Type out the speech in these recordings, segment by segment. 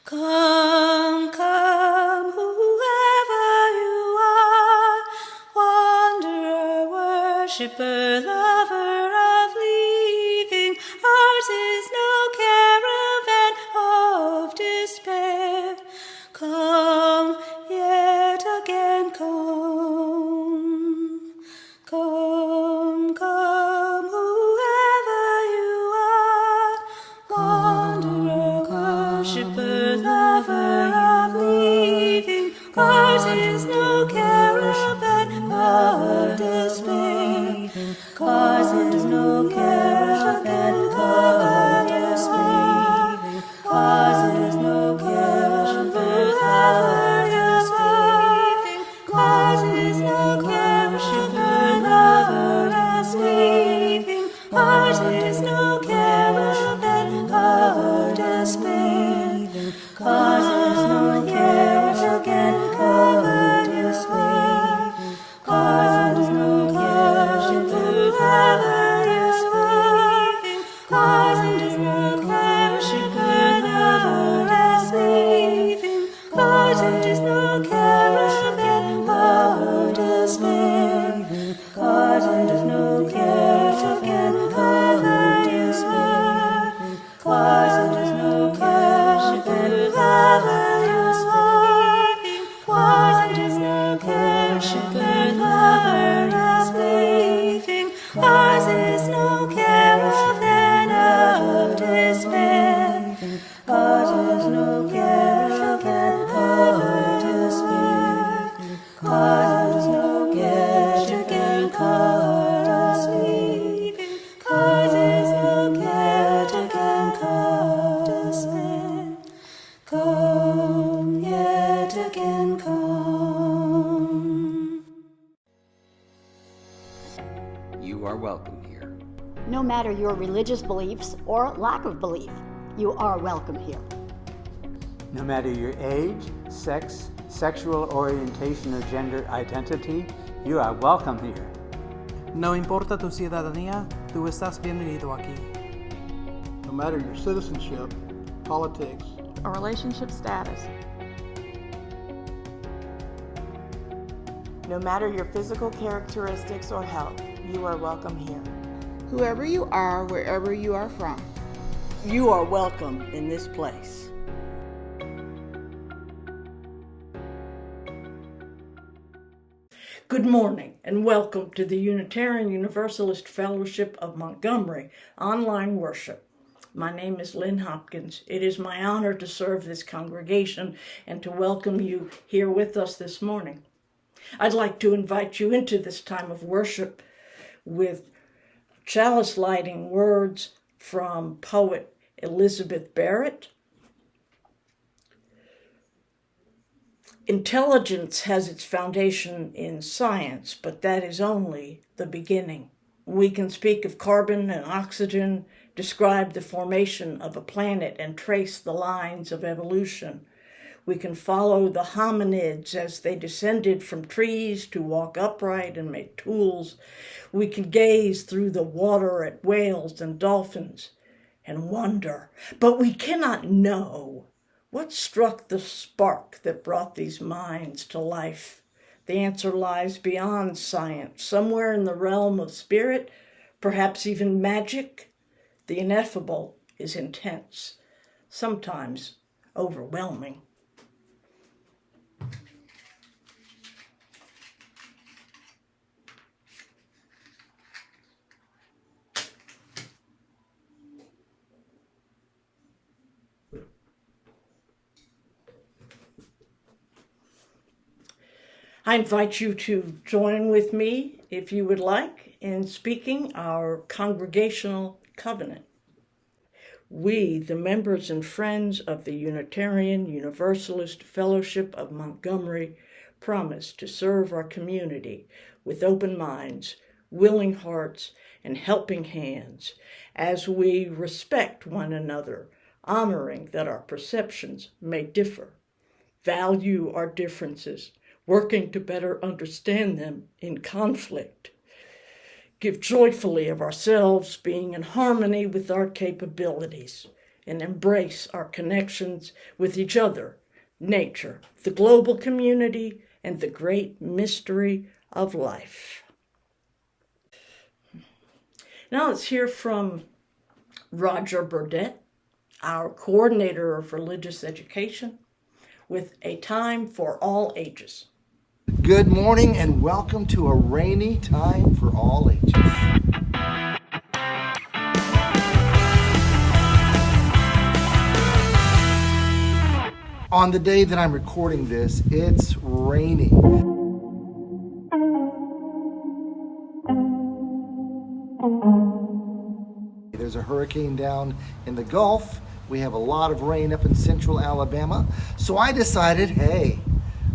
Come, come, whoever you are, wanderer, worshipper, lover of leaving. Ours is no caravan of despair. Come, yet again come. Come, come, whoever you are, wanderer, worshipper, lover of leaving. Ours is no caravan of despair. Ours is no caravan of despair. Ours is no caravan of despair. Ours is no caravan of leaving. Ours is no caravan of despair. Ours is no caravan of despair. Ours is no caravan of despair. Ours is no caravan of leaving. Ours is no caravan of despair. Ours is no caravan of despair. Ours is no caravan of despair. Ours is no caravan of leaving. Ours is no caravan of despair. Ours is no caravan of despair. Ours is no caravan of leaving. Ours is no caravan of despair. Come, yet again come. You are welcome here. No matter your religious beliefs or lack of belief, you are welcome here. No matter your age, sex, sexual orientation, or gender identity, you are welcome here. No importa tu ciudadanía, tú estás bienvenido aquí. No matter your citizenship, politics, or relationship status. No matter your physical characteristics or health, you are welcome here. Whoever you are, wherever you are from, you are welcome in this place. Good morning and welcome to the Unitarian Universalist Fellowship of Montgomery online worship. My name is Lynn Hopkins. It is my honor to serve this congregation and to welcome you here with us this morning. I'd like to invite you into this time of worship with chalice lighting words from poet Elizabeth Barrett. Intelligence has its foundation in science, but that is only the beginning. We can speak of carbon and oxygen, describe the formation of a planet, and trace the lines of evolution. We can follow the hominids as they descended from trees to walk upright and make tools. We can gaze through the water at whales and dolphins and wonder, but we cannot know what struck the spark that brought these minds to life. The answer lies beyond science, somewhere in the realm of spirit, perhaps even magic. The ineffable is intense, sometimes overwhelming. I invite you to join with me, if you would like, in speaking our congregational covenant. We, the members and friends of the Unitarian Universalist Fellowship of Montgomery, promise to serve our community with open minds, willing hearts, and helping hands as we respect one another, honoring that our perceptions may differ, value our differences, working to better understand them in conflict, give joyfully of ourselves, being in harmony with our capabilities, and embrace our connections with each other, nature, the global community, and the great mystery of life. Now let's hear from Roger Burdett, our coordinator of religious education, with A Time for All Ages. Good morning and welcome to A Rainy Time for All Ages. On the day that I'm recording this, it's raining. There's a hurricane down in the Gulf. We have a lot of rain up in central Alabama. So I decided, hey,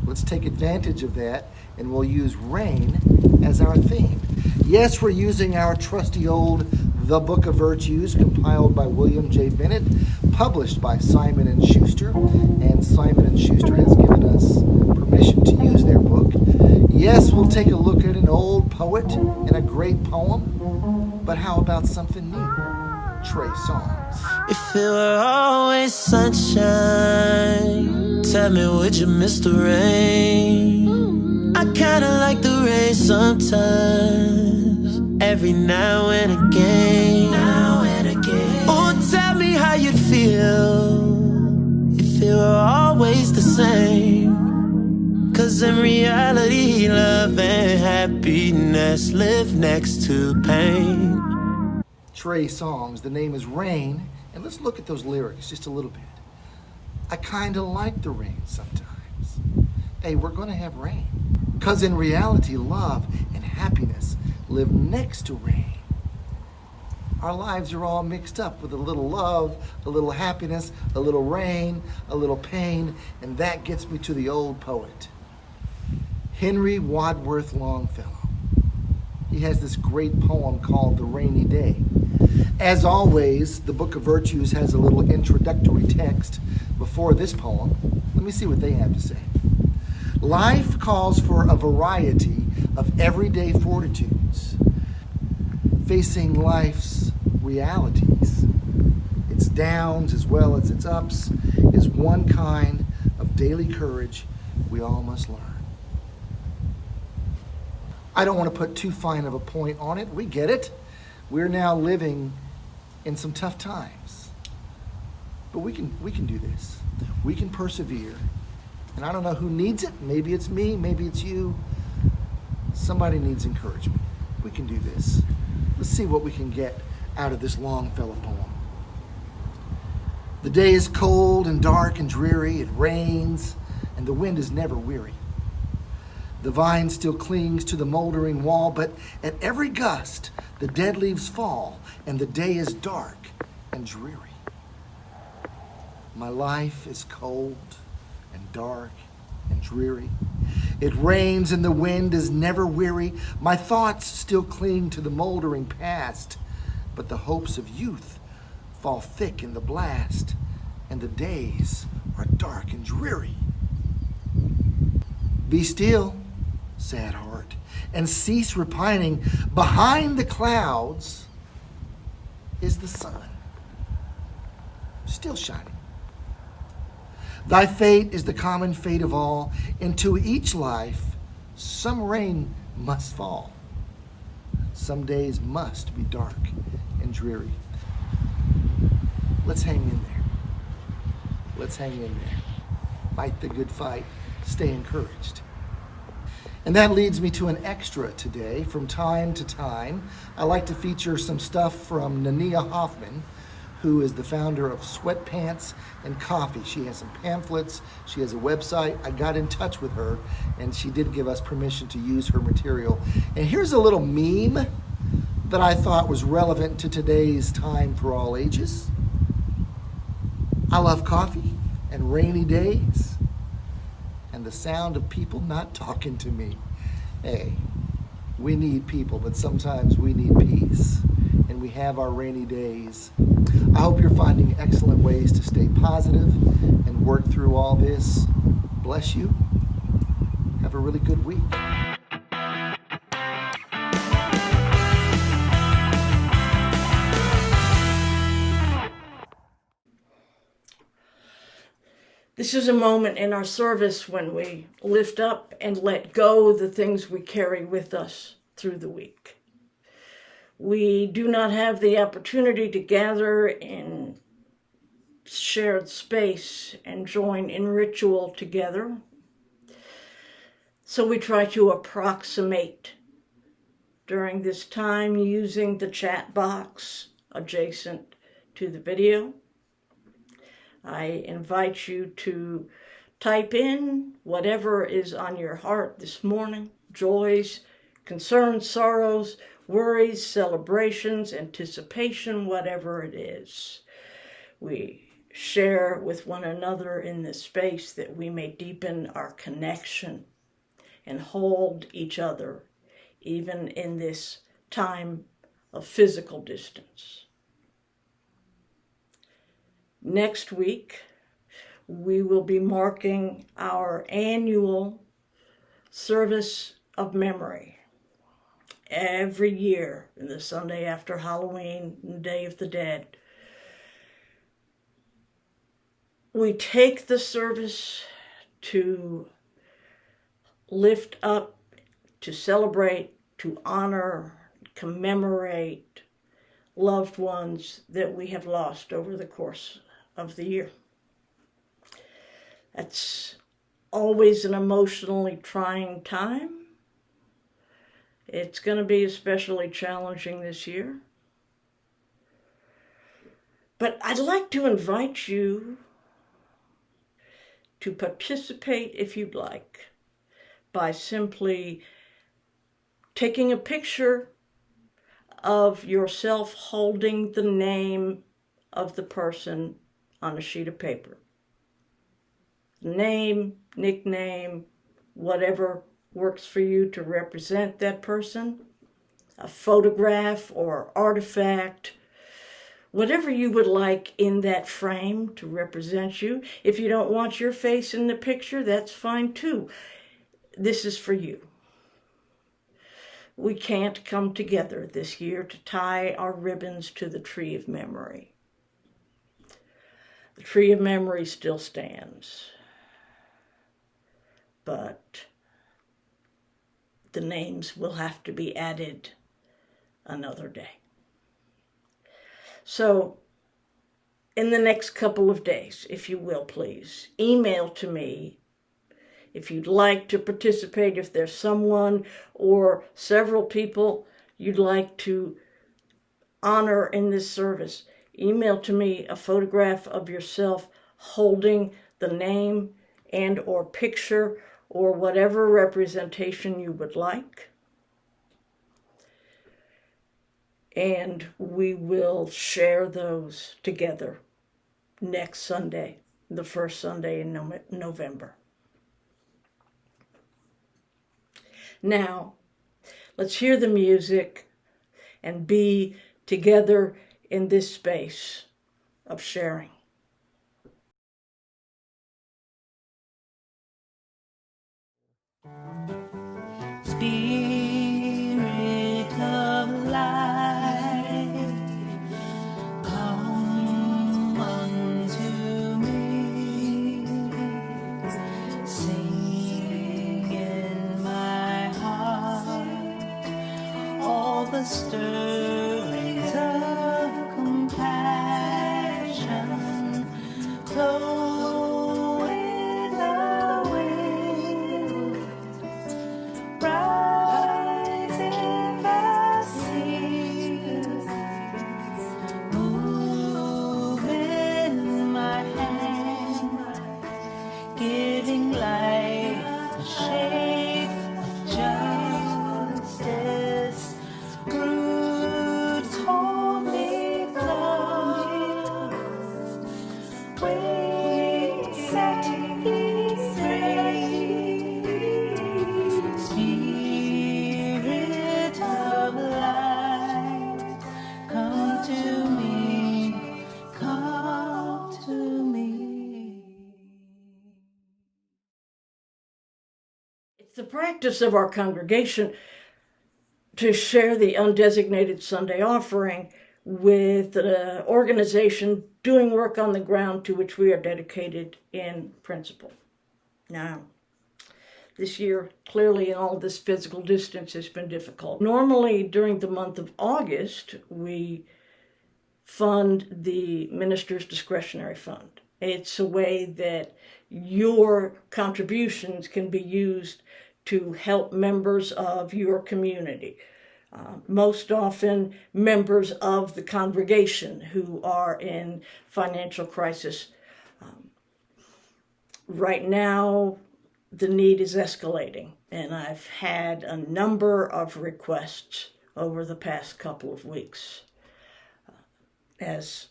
let's take advantage of that and we'll use rain as our theme. Yes, we're using our trusty old The Book of Virtues, compiled by William J. Bennett, published by Simon & Schuster, and Simon & Schuster has given us permission to use their book. Yes, we'll take a look at an old poet and a great poem, but how about something new? Trey Songz. If it were always sunshine, tell me, would you miss the rain? I kinda like the rain sometimes, every now and again. Oh, tell me how you'd feel if it were always the same. Cause in reality, love and happiness live next to pain. Trey Songz, the name is Rain, and let's look at those lyrics just a little bit. I kinda like the rain sometimes. Hey, we're gonna have rain. Cause in reality, love and happiness live next to rain. Our lives are all mixed up with a little love, a little happiness, a little rain, a little pain, and that gets me to the old poet, Henry Wadsworth Longfellow. He has this great poem called The Rainy Day. As always, the Book of Virtues has a little introductory text before this poem. Let me see what they have to say. Life calls for a variety of everyday fortitudes, facing life's realities. Its downs as well as its ups is one kind of daily courage we all must learn. I don't want to put too fine of a point on it. We get it. We're now living in some tough times. But we can do this. We can persevere. And I don't know who needs it. Maybe it's me, maybe it's you. Somebody needs encouragement. We can do this. Let's see what we can get out of this Longfellow poem. The day is cold and dark and dreary. It rains and the wind is never weary. The vine still clings to the moldering wall, but at every gust, the dead leaves fall, and the day is dark and dreary. My life is cold and dark and dreary. It rains and the wind is never weary. My thoughts still cling to the moldering past, but the hopes of youth fall thick in the blast, and the days are dark and dreary. Be still, sad heart, and cease repining. Behind the clouds is the sun, still shining. Thy fate is the common fate of all. Into each life some rain must fall. Some days must be dark and dreary. Let's hang in there. Let's hang in there. Fight the good fight. Stay encouraged. And that leads me to an extra today. From time to time, I like to feature some stuff from Nania Hoffman, who is the founder of Sweatpants and Coffee. She has some pamphlets, she has a website. I got in touch with her and she did give us permission to use her material. And here's a little meme that I thought was relevant to today's time for all ages. I love coffee and rainy days and the sound of people not talking to me. Hey, we need people, but sometimes we need peace. And we have our rainy days. I hope you're finding excellent ways to stay positive and work through all this. Bless you. Have a really good week. This is a moment in our service when we lift up and let go the things we carry with us through the week. We do not have the opportunity to gather in shared space and join in ritual together. So we try to approximate during this time using the chat box adjacent to the video. I invite you to type in whatever is on your heart this morning: joys, concerns, sorrows, worries, celebrations, anticipation, whatever it is. We share with one another in this space that we may deepen our connection and hold each other even in this time of physical distance. Next week, we will be marking our annual service of memory. Every year, in the Sunday after Halloween, and Day of the Dead, we take the service to lift up, to celebrate, to honor, commemorate loved ones that we have lost over the course of the year. That's always an emotionally trying time. It's going to be especially challenging this year. But I'd like to invite you to participate, if you'd like, by simply taking a picture of yourself holding the name of the person on a sheet of paper. Name, nickname, whatever works for you to represent that person, a photograph or artifact, whatever you would like in that frame to represent you. If you don't want your face in the picture, that's fine too. This is for you. We can't come together this year to tie our ribbons to the Tree of Memory. The Tree of Memory still stands, but the names will have to be added another day. So, in the next couple of days, if you will, please, email to me if you'd like to participate, if there's someone or several people you'd like to honor in this service. Email to me a photograph of yourself holding the name and or picture or whatever representation you would like. And we will share those together next Sunday, the first Sunday in November. Now, let's hear the music and be together in this space of sharing. Spirit of life, come unto me, sing in my heart all the stirrings of compassion, flow with the wind, rise in the seas, move in my hand, giving light a shape of justice, roots hold me close, waves set me free, Spirit of light, come to me, come to me. It's the practice of our congregation to share the undesignated Sunday offering with an organization doing work on the ground to which we are dedicated in principle. Now, this year, clearly, all this physical distance has been difficult. Normally, during the month of August, we fund the Minister's Discretionary Fund. It's a way that your contributions can be used to help members of your community. Most often members of the congregation who are in financial crisis. Right now, the need is escalating, and I've had a number of requests over the past couple of weeks. As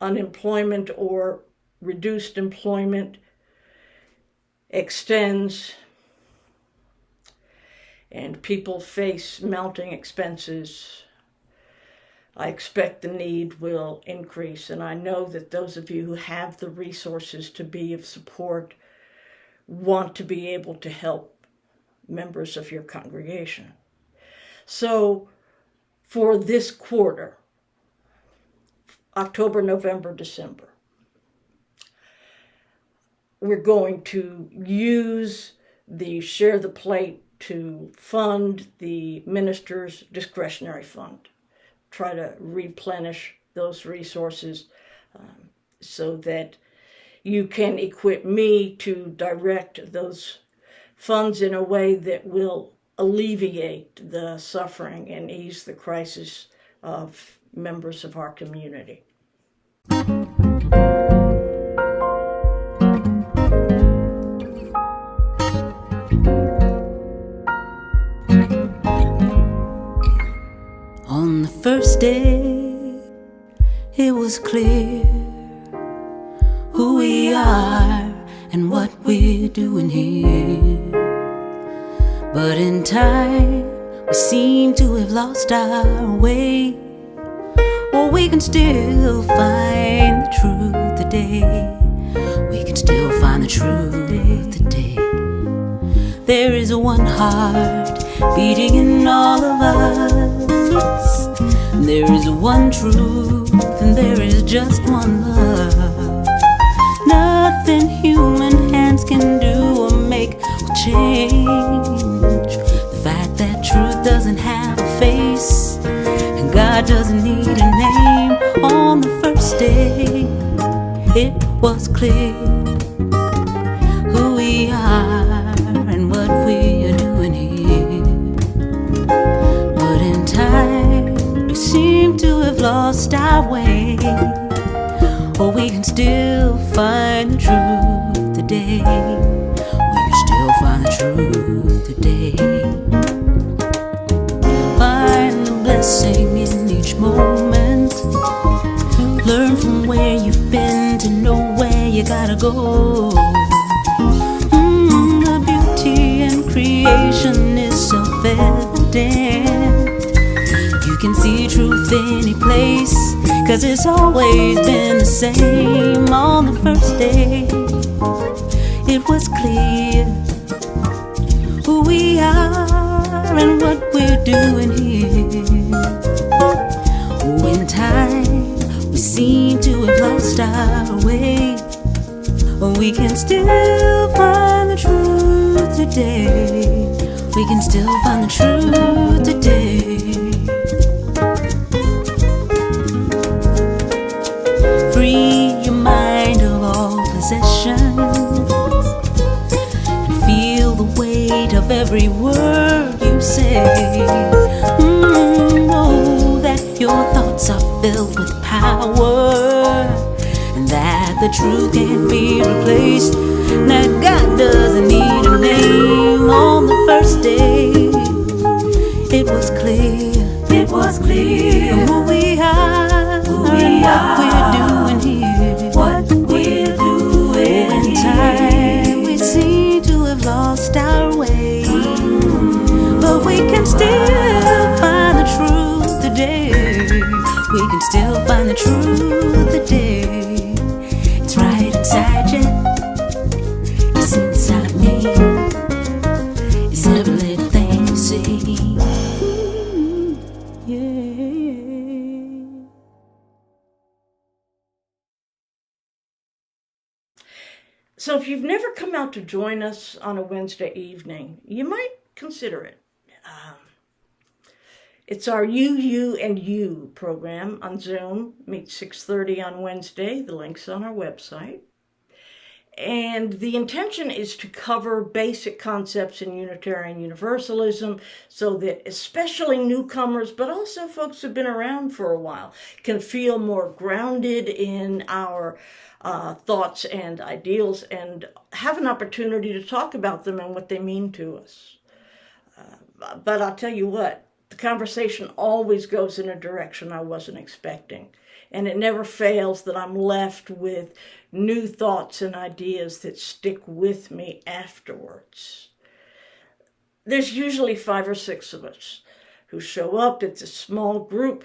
unemployment or reduced employment extends, and people face mounting expenses, I expect the need will increase. And I know that those of you who have the resources to be of support want to be able to help members of your congregation. So for this quarter, October, November, December, we're going to use the Share the Plate to fund the Minister's Discretionary Fund, try to replenish those resources so that you can equip me to direct those funds in a way that will alleviate the suffering and ease the crisis of members of our community. On the first day, it was clear who we are and what we're doing here. But in time, we seem to have lost our way. Or we can still find the truth today. We can still find the truth today. There is one heart beating in all of us. There is one truth and there is just one love. Nothing human hands can do or make will change the fact that truth doesn't have a face and God doesn't need a name. On the first day, it was clear who we are and what we are doing here. But in time, we seem to have lost our way. Or we can still find the truth today. We can still find the truth today. Find the blessing in each moment. Learn from where you've been to know where you gotta go. The beauty in creation is self-evident. You can see truth any place, 'cause it's always been the same. On the first day, it was clear who we are and what we're doing here. Oh, in time, we seem to have lost our way. Oh, we can still find the truth today. We can still find the truth today. Free your mind of all possessions and feel the weight of every word you say. Know that your thoughts are filled with power and that the truth can't be replaced. That God doesn't need a name. On the first day, it was clear. It was clear who we are. What we're doing here, what we're doing in time, we seem to have lost our way, but we can still find the truth today. We can still find the truth today. It's right inside you. It's inside me. It's every little thing you see. Yeah. So if you've never come out to join us on a Wednesday evening, you might consider it. It's our You, and You program on Zoom. Meets 6:30 on Wednesday. The link's on our website. And the intention is to cover basic concepts in Unitarian Universalism so that especially newcomers, but also folks who've been around for a while, can feel more grounded in our thoughts and ideals and have an opportunity to talk about them and what they mean to us. But I'll tell you what, the conversation always goes in a direction I wasn't expecting. And it never fails that I'm left with new thoughts and ideas that stick with me afterwards. There's usually 5 or 6 of us who show up. It's a small group.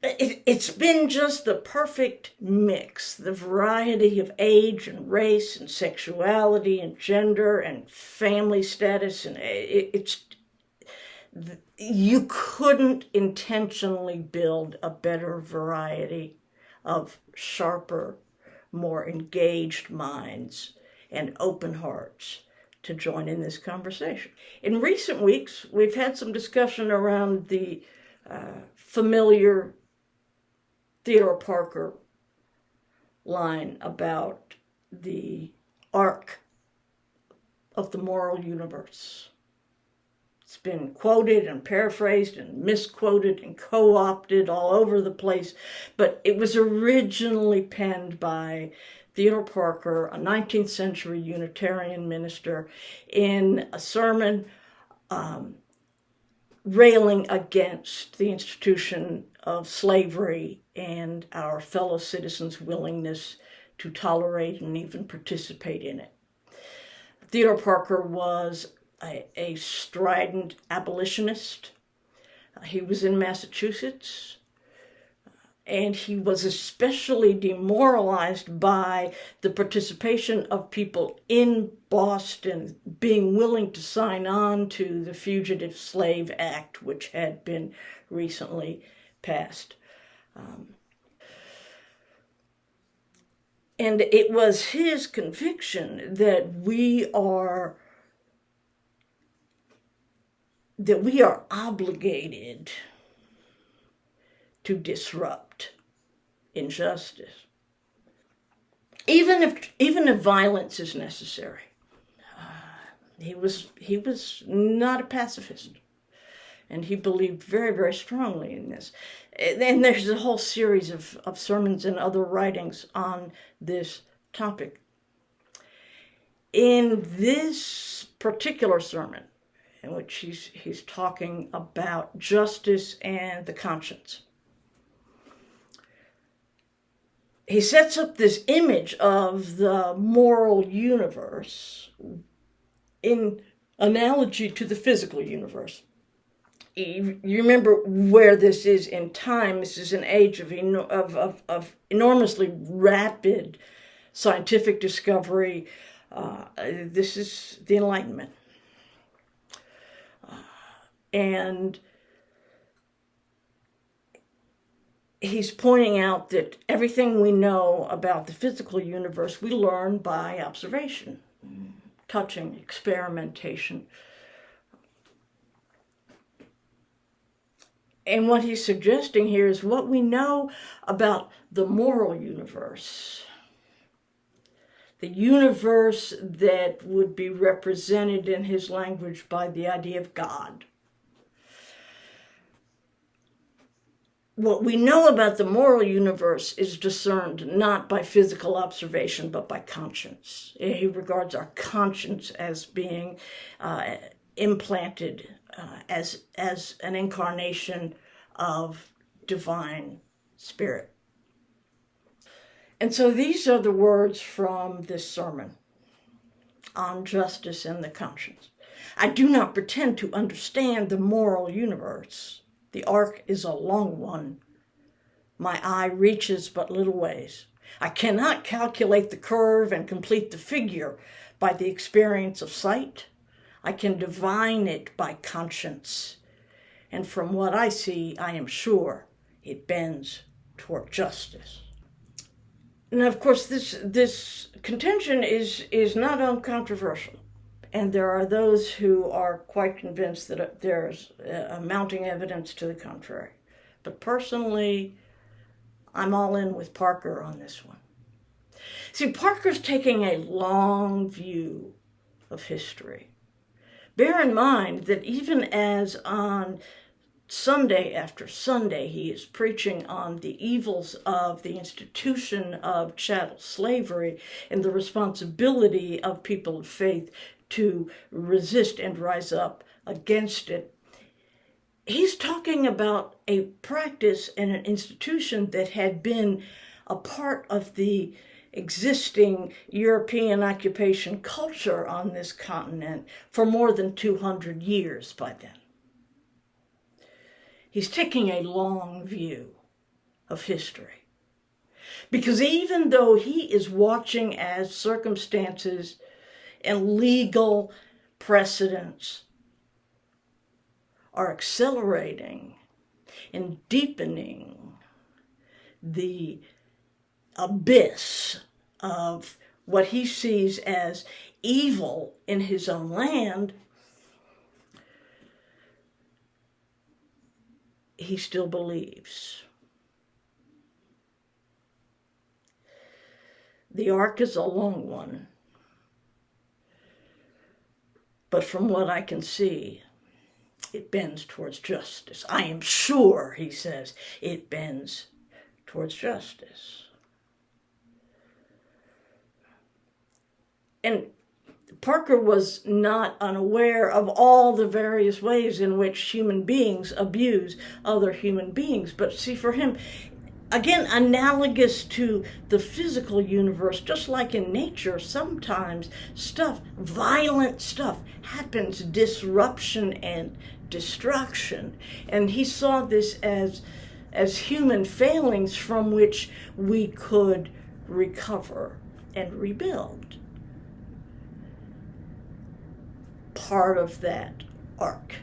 It's been just the perfect mix, the variety of age and race and sexuality and gender and family status, and you couldn't intentionally build a better variety of sharper, more engaged minds and open hearts to join in this conversation. In recent weeks, we've had some discussion around the familiar Theodore Parker line about the arc of the moral universe. It's been quoted and paraphrased and misquoted and co-opted all over the place, but it was originally penned by Theodore Parker, a 19th century Unitarian minister, in a sermon railing against the institution of slavery and our fellow citizens' willingness to tolerate and even participate in it. Theodore Parker was a strident abolitionist. He was in Massachusetts, and he was especially demoralized by the participation of people in Boston being willing to sign on to the Fugitive Slave Act, which had been recently passed. And it was his conviction that we are obligated to disrupt injustice, even if violence is necessary. He was not a pacifist, and he believed very, very strongly in this. And there's a whole series of sermons and other writings on this topic. In this particular sermon, in which he's talking about justice and the conscience, he sets up this image of the moral universe in analogy to the physical universe. You remember where this is in time. This is an age of enormously rapid scientific discovery. This is the Enlightenment. And he's pointing out that everything we know about the physical universe we learn by observation, touching, experimentation. And what he's suggesting here is what we know about the moral universe, the universe that would be represented in his language by the idea of God. What we know about the moral universe is discerned not by physical observation, but by conscience. He regards our conscience as being implanted as an incarnation of divine spirit. And so these are the words from this sermon on justice and the conscience. I do not pretend to understand the moral universe. The arc is a long one. My eye reaches but little ways. I cannot calculate the curve and complete the figure by the experience of sight. I can divine it by conscience. And from what I see, I am sure it bends toward justice. Now, of course, this contention is not uncontroversial, and there are those who are quite convinced that there's mounting evidence to the contrary. But personally, I'm all in with Parker on this one. See, Parker's taking a long view of history. Bear in mind that even as on Sunday after Sunday he is preaching on the evils of the institution of chattel slavery and the responsibility of people of faith to resist and rise up against it, he's talking about a practice and an institution that had been a part of the existing European occupation culture on this continent for more than 200 years by then. He's taking a long view of history. Because even though he is watching as circumstances and legal precedents are accelerating and deepening the abyss of what he sees as evil in his own land, he still believes. The arc is a long one, but from what I can see, it bends towards justice. I am sure, he says, it bends towards justice. And Parker was not unaware of all the various ways in which human beings abuse other human beings. But see, for him, again, analogous to the physical universe, just like in nature, sometimes violent stuff happens, disruption and destruction. And he saw this as human failings from which we could recover and rebuild. Part of that arc.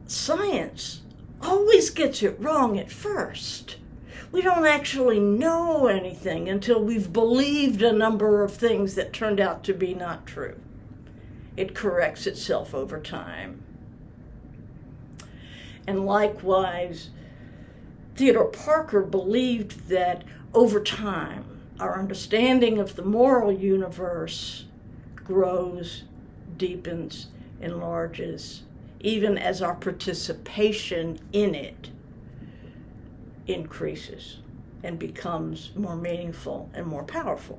Science always gets it wrong at first. We don't actually know anything until we've believed a number of things that turned out to be not true. It corrects itself over time. And likewise, Theodore Parker believed that over time, our understanding of the moral universe grows, deepens, enlarges, even as our participation in it increases and becomes more meaningful and more powerful.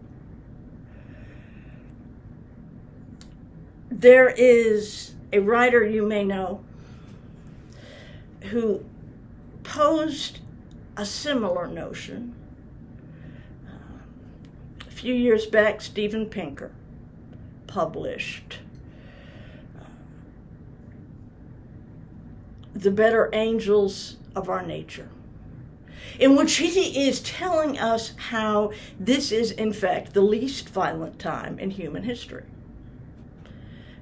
There is a writer you may know who posed a similar notion. A few years back, Steven Pinker published The Better Angels of Our Nature, in which he is telling us how this is, in fact, the least violent time in human history.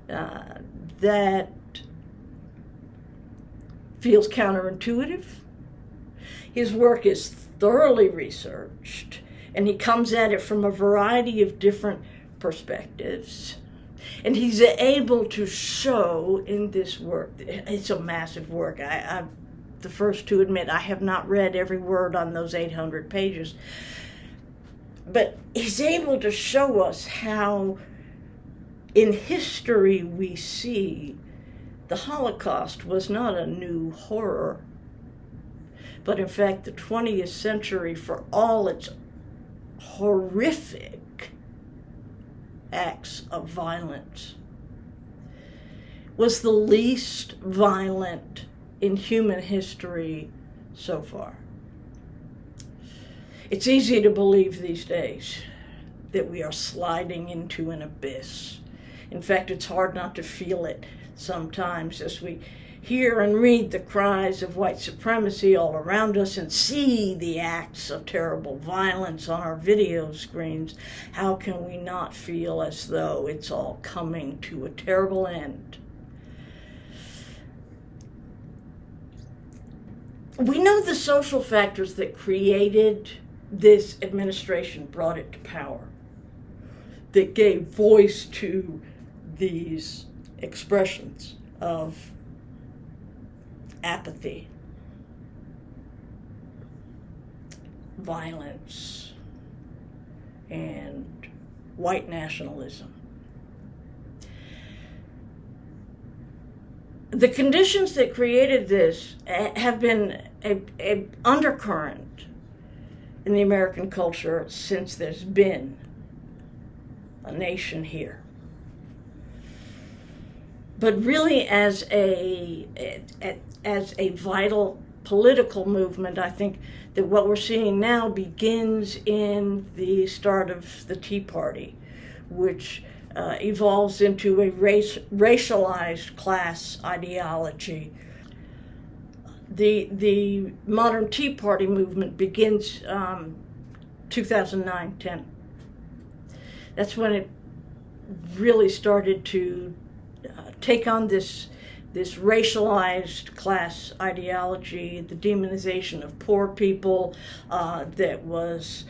That feels counterintuitive. His work is thoroughly researched, and he comes at it from a variety of different perspectives. And he's able to show in this work, it's a massive work. I'm the first to admit I have not read every word on those 800 pages. But he's able to show us how in history we see the Holocaust was not a new horror, but in fact the 20th century, for all its horrific acts of violence, was the least violent in human history so far. It's easy to believe these days that we are sliding into an abyss. In fact, it's hard not to feel it sometimes as we hear and read the cries of white supremacy all around us and see the acts of terrible violence on our video screens. How can we not feel as though it's all coming to a terrible end? We know the social factors that created this administration brought it to power, that gave voice to these expressions of apathy, violence, and white nationalism. The conditions that created this have been a undercurrent in the American culture since there's been a nation here. But really, as a vital political movement, I think that what we're seeing now begins in the start of the Tea Party, which evolves into a racialized class ideology. The modern Tea Party movement begins 2009-10. That's when it really started to take on this racialized class ideology, the demonization of poor people that was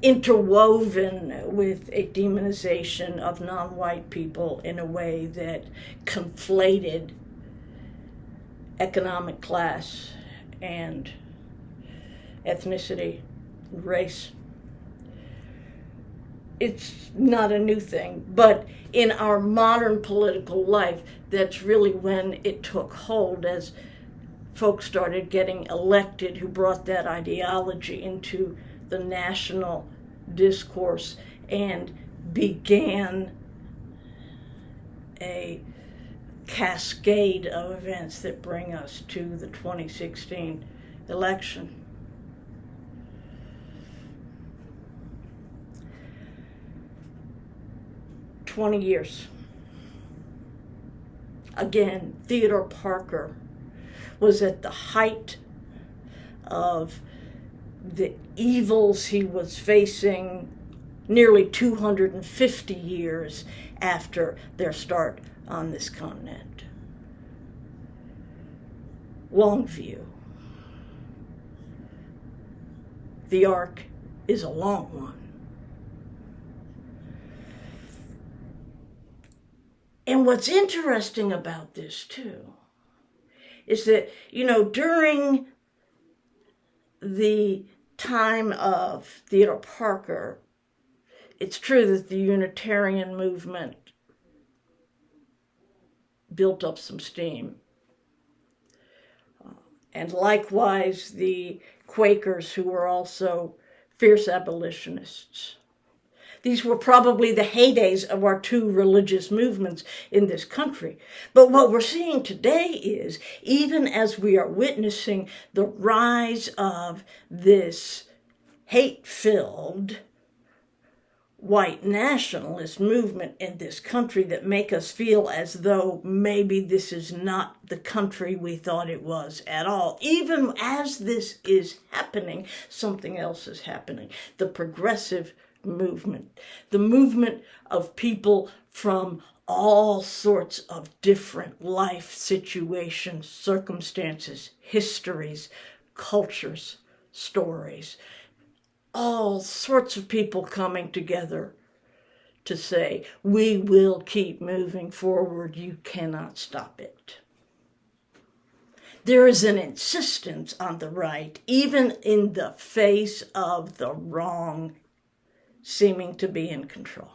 interwoven with a demonization of non-white people in a way that conflated economic class and ethnicity, race. It's not a new thing, but in our modern political life, that's really when it took hold, as folks started getting elected who brought that ideology into the national discourse and began a cascade of events that bring us to the 2016 election. "20 years. Again, Theodore Parker was at the height of the evils he was facing nearly 250 years after their start on this continent. Longview. The arc is a long one. And what's interesting about this, too, is that, during the time of Theodore Parker, it's true that the Unitarian movement built up some steam. And likewise, the Quakers, who were also fierce abolitionists. These were probably the heydays of our two religious movements in this country. But what we're seeing today is, even as we are witnessing the rise of this hate-filled white nationalist movement in this country that make us feel as though maybe this is not the country we thought it was at all. Even as this is happening, something else is happening. The progressive movement, the movement of people from all sorts of different life situations, circumstances, histories, cultures, stories, all sorts of people coming together to say, we will keep moving forward, you cannot stop it. There is an insistence on the right, even in the face of the wrong seeming to be in control.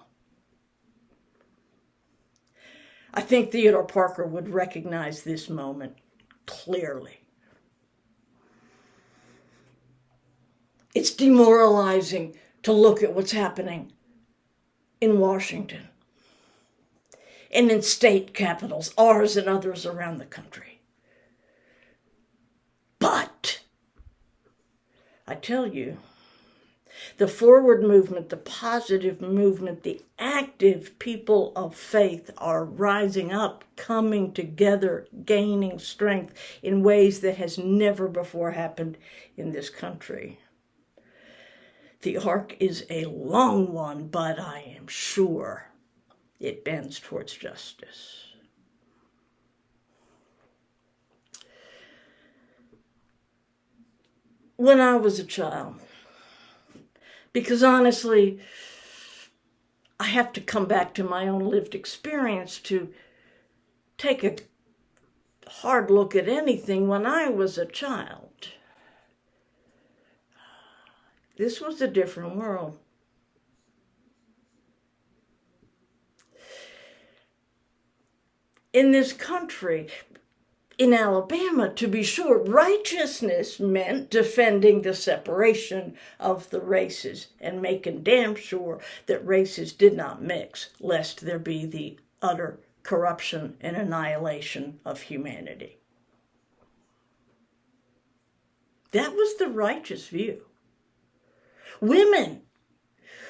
I think Theodore Parker would recognize this moment clearly. It's demoralizing to look at what's happening in Washington and in state capitals, ours and others around the country. But I tell you, the forward movement, the positive movement, the active people of faith are rising up, coming together, gaining strength in ways that has never before happened in this country. The arc is a long one, but I am sure it bends towards justice. When I was a child, Because honestly, I have to come back to my own lived experience to take a hard look at anything. When I was a child, this was a different world. In this country, in Alabama, to be sure, righteousness meant defending the separation of the races and making damn sure that races did not mix, lest there be the utter corruption and annihilation of humanity. That was the righteous view. Women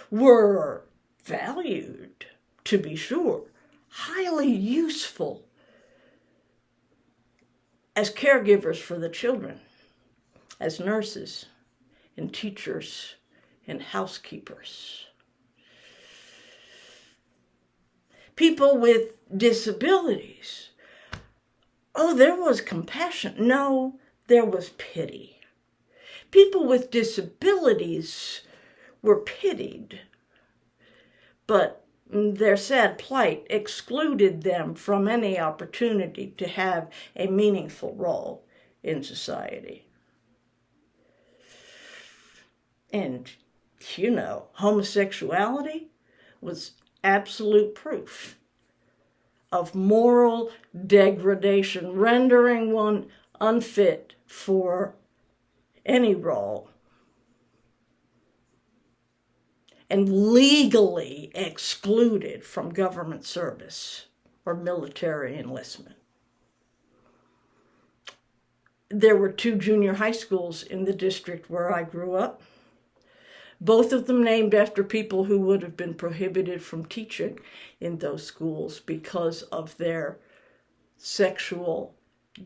were valued, to be sure, highly useful as caregivers for the children, as nurses and teachers and housekeepers. People with disabilities, oh, there was compassion. No, there was pity. People with disabilities were pitied, but their sad plight excluded them from any opportunity to have a meaningful role in society. And, you know, homosexuality was absolute proof of moral degradation, rendering one unfit for any role, and legally excluded from government service or military enlistment. There were 2 junior high schools in the district where I grew up, both of them named after people who would have been prohibited from teaching in those schools because of their sexual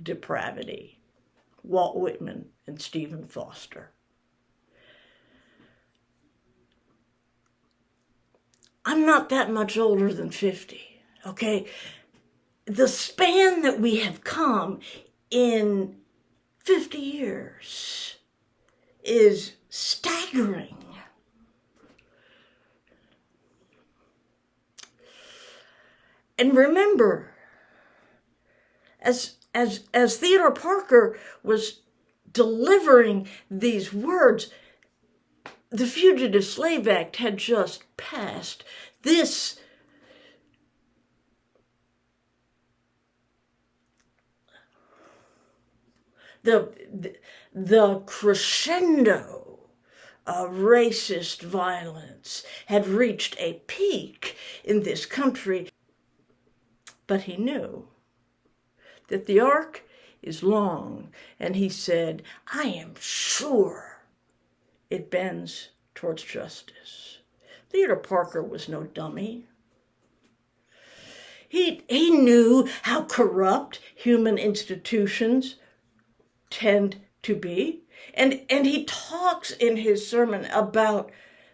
depravity: Walt Whitman and Stephen Foster. I'm not that much older than 50, okay? The span that we have come in 50 years is staggering. And remember, as Theodore Parker was delivering these words, the Fugitive Slave Act had just passed. This the crescendo of racist violence had reached a peak in this country. But he knew that the arc is long, and he said, I am sure it bends towards justice. Theodore Parker was no dummy. He knew how corrupt human institutions tend to be. And he talks in his sermon about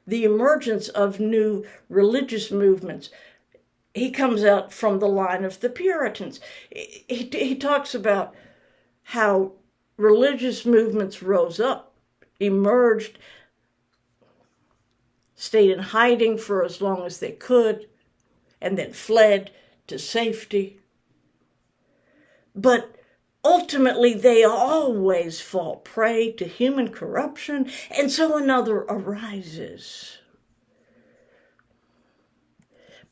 the emergence of new religious movements. He comes out from the line of the Puritans. He talks about how religious movements rose up, emerged, stayed in hiding for as long as they could, and then fled to safety. But ultimately, they always fall prey to human corruption, and so another arises.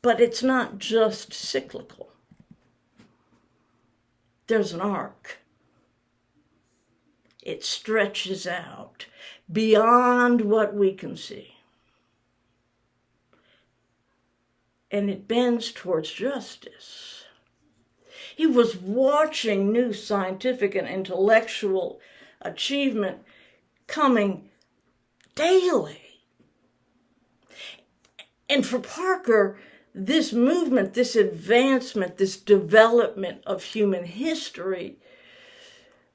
But it's not just cyclical. There's an arc. It stretches out beyond what we can see. And it bends towards justice. He was watching new scientific and intellectual achievement coming daily. And for Parker, this movement, this advancement, this development of human history,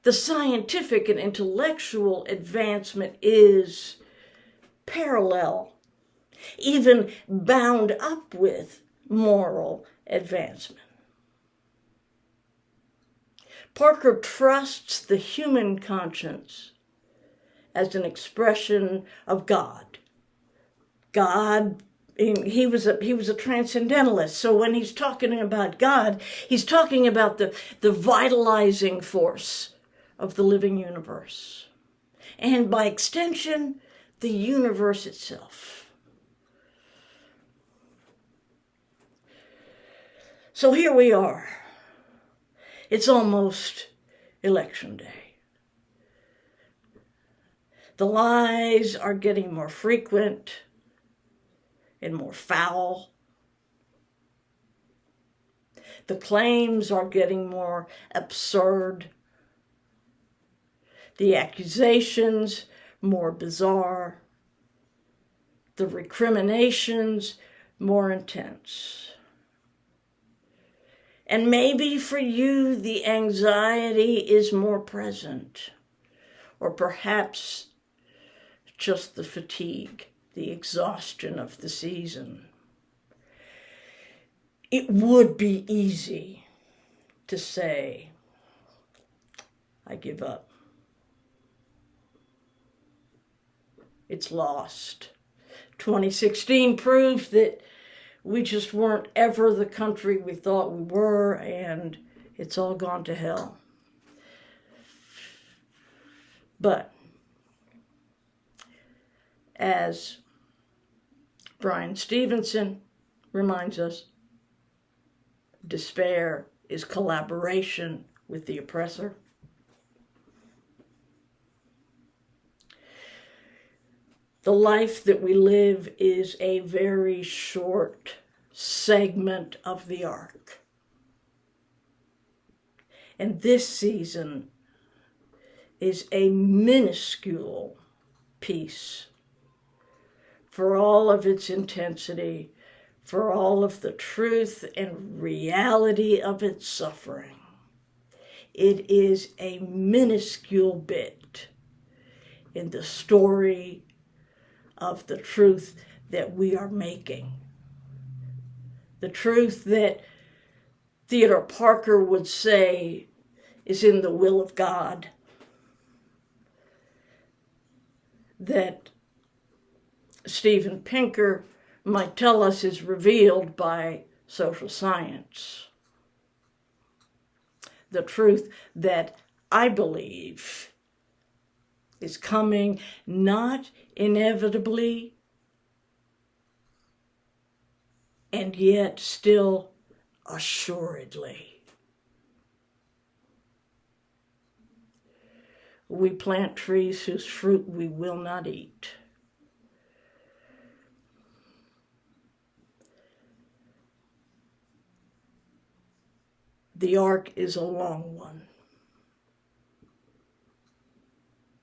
the scientific and intellectual advancement is parallel, even bound up with moral advancement. Parker trusts the human conscience as an expression of God, God, he was a transcendentalist. So when he's talking about God, he's talking about the vitalizing force of the living universe. And by extension, the universe itself. So here we are. It's almost election day. The lies are getting more frequent and more foul. The claims are getting more absurd. The accusations more bizarre. The recriminations more intense. And maybe for you, the anxiety is more present, or perhaps just the fatigue, the exhaustion of the season. It would be easy to say, I give up. It's lost. 2016 proved that we just weren't ever the country we thought we were, and it's all gone to hell. But as Brian Stevenson reminds us, despair is collaboration with the oppressor. The life that we live is a very short segment of the arc. And this season is a minuscule piece for all of its intensity, for all of the truth and reality of its suffering. It is a minuscule bit in the story of the truth that we are making. The truth that Theodore Parker would say is in the will of God. That Steven Pinker might tell us is revealed by social science. The truth that I believe is coming not inevitably and yet still assuredly. We plant trees whose fruit we will not eat. The arc is a long one.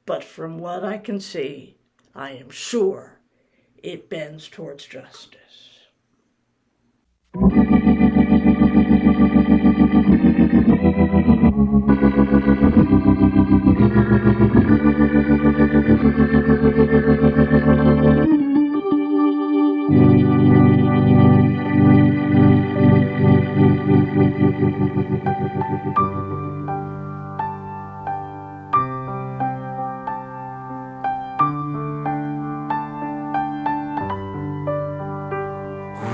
But from what I can see, I am sure it bends towards justice.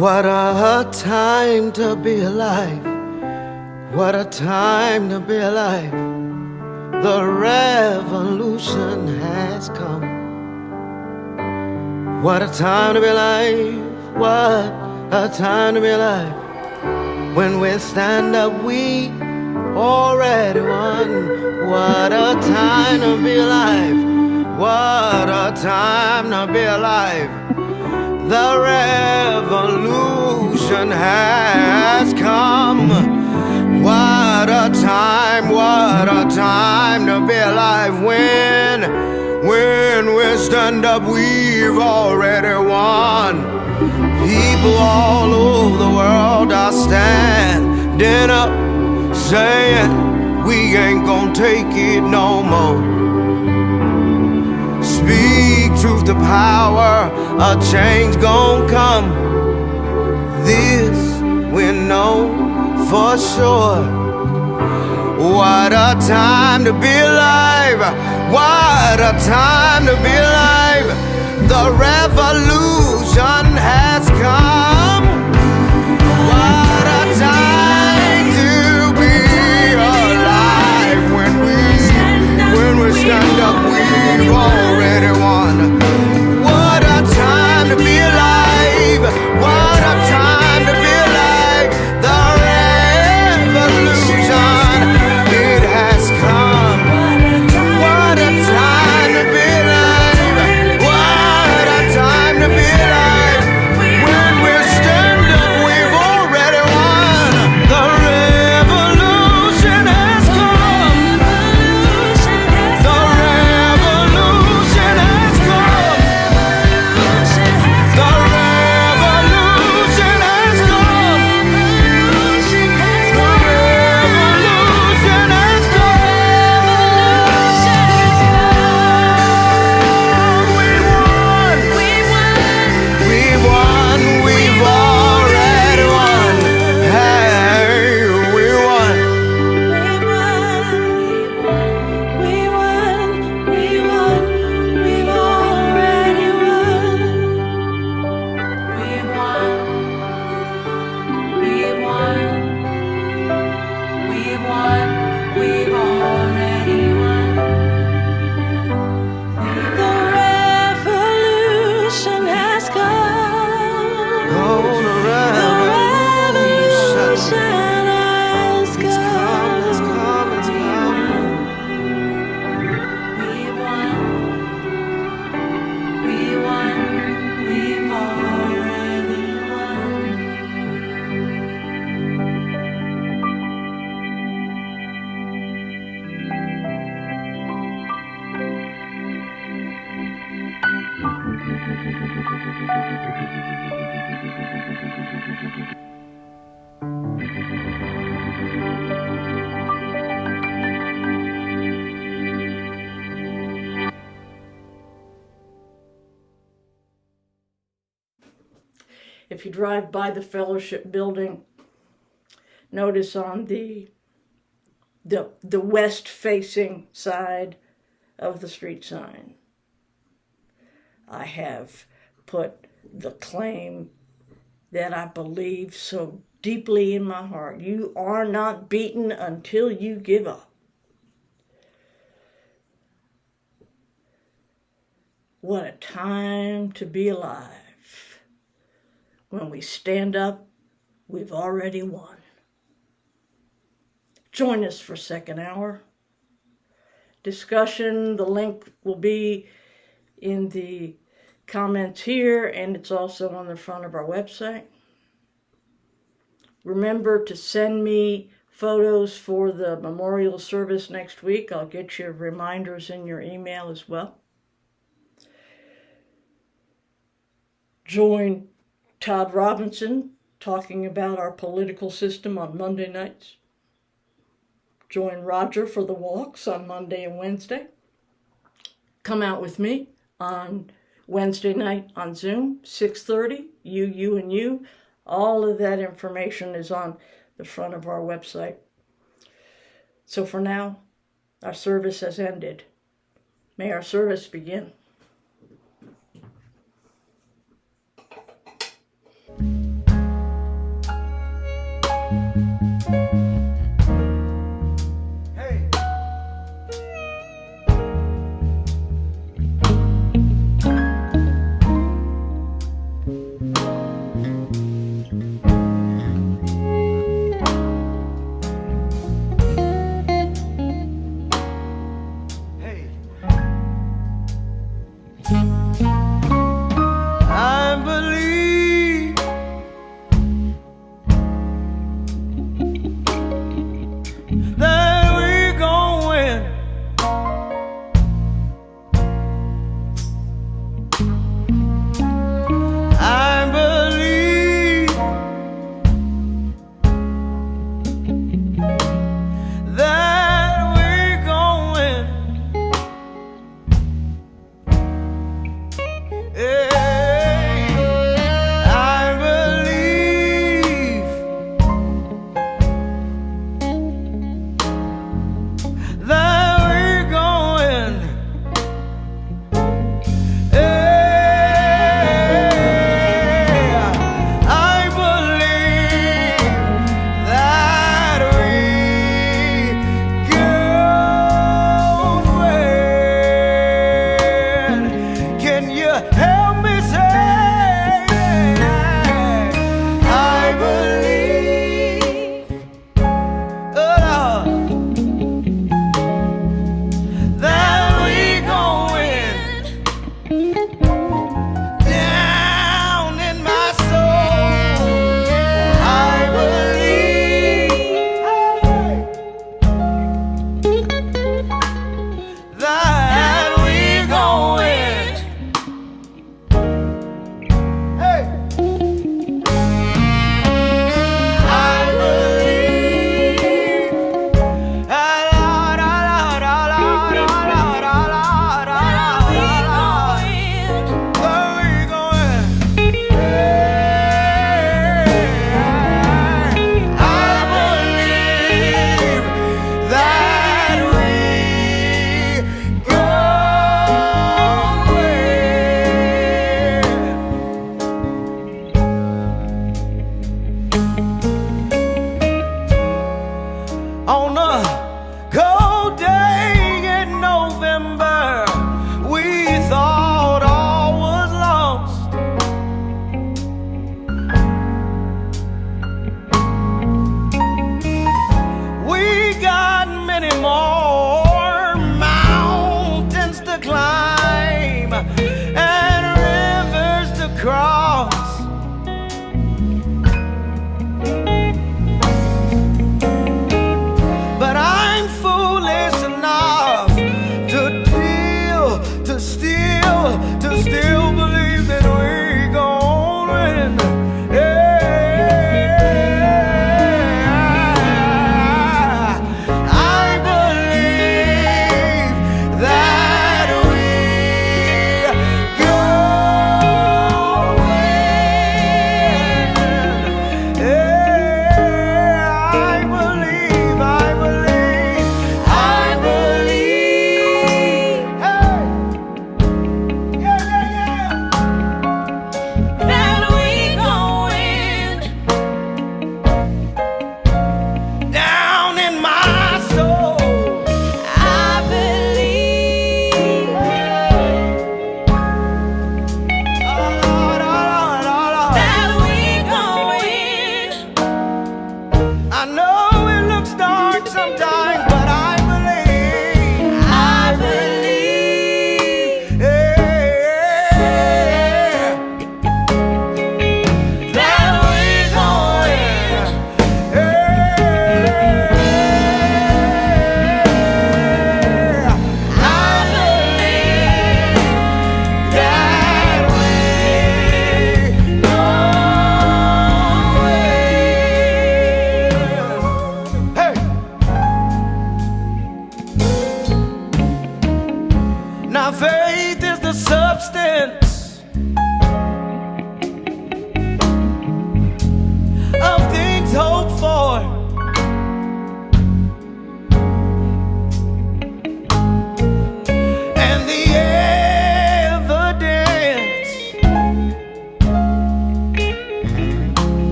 What a time to be alive. What a time to be alive. The revolution has come. What a time to be alive. What a time to be alive. When we stand up, we already won. What a time to be alive. What a time to be alive. The revolution has come. What a time to be alive. When we stand up, we've already won. People all over the world are standing up, saying we ain't gonna take it no more. Speak truth to power, a change gon' come. This we know for sure. What a time to be alive. What a time to be alive. The revolution revolution has come. What a time to be alive. When we stand up, we've already won. What a time to be alive. What a time to be alive. The revolution, it has come. What a time to be alive. What a time to be alive. When we stand up, we've already won. The revolution has come. The revolution has come. The revolution has come. The revolution has come. We've won. We've already won. Hey, we won. Oh, the revolution has come. It's come. It's come. If you drive by the Fellowship Building, notice on the west-facing side of the street sign, I have put the claim that I believe so deeply in my heart. You are not beaten until you give up. What a time to be alive. When we stand up, we've already won. Join us for second hour discussion. The link will be in the comments here, and it's also on the front of our website. Remember to send me photos for the memorial service next week. I'll get your reminders in your email as well. Join Todd Robinson talking about our political system on Monday nights. Join Roger for the walks on Monday and Wednesday. Come out with me on Wednesday night on Zoom, 6:30, you and you. All of that information is on the front of our website. So for now, our service has ended. May our service begin.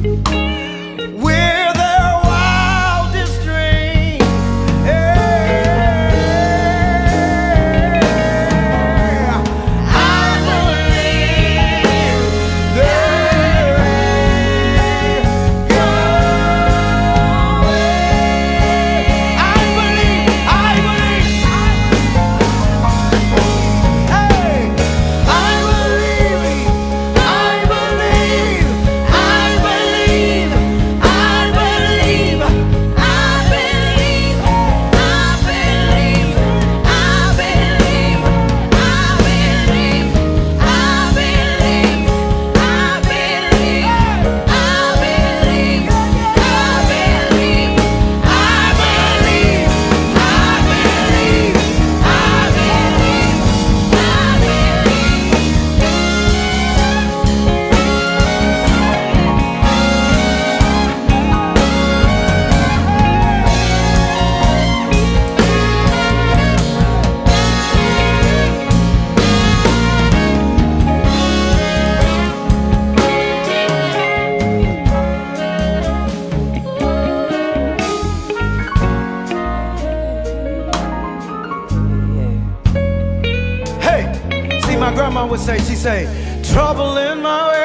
with their wildest dreams. I believe they're going. I believe. Hey, I believe. My grandma would say, she say, trouble in my way.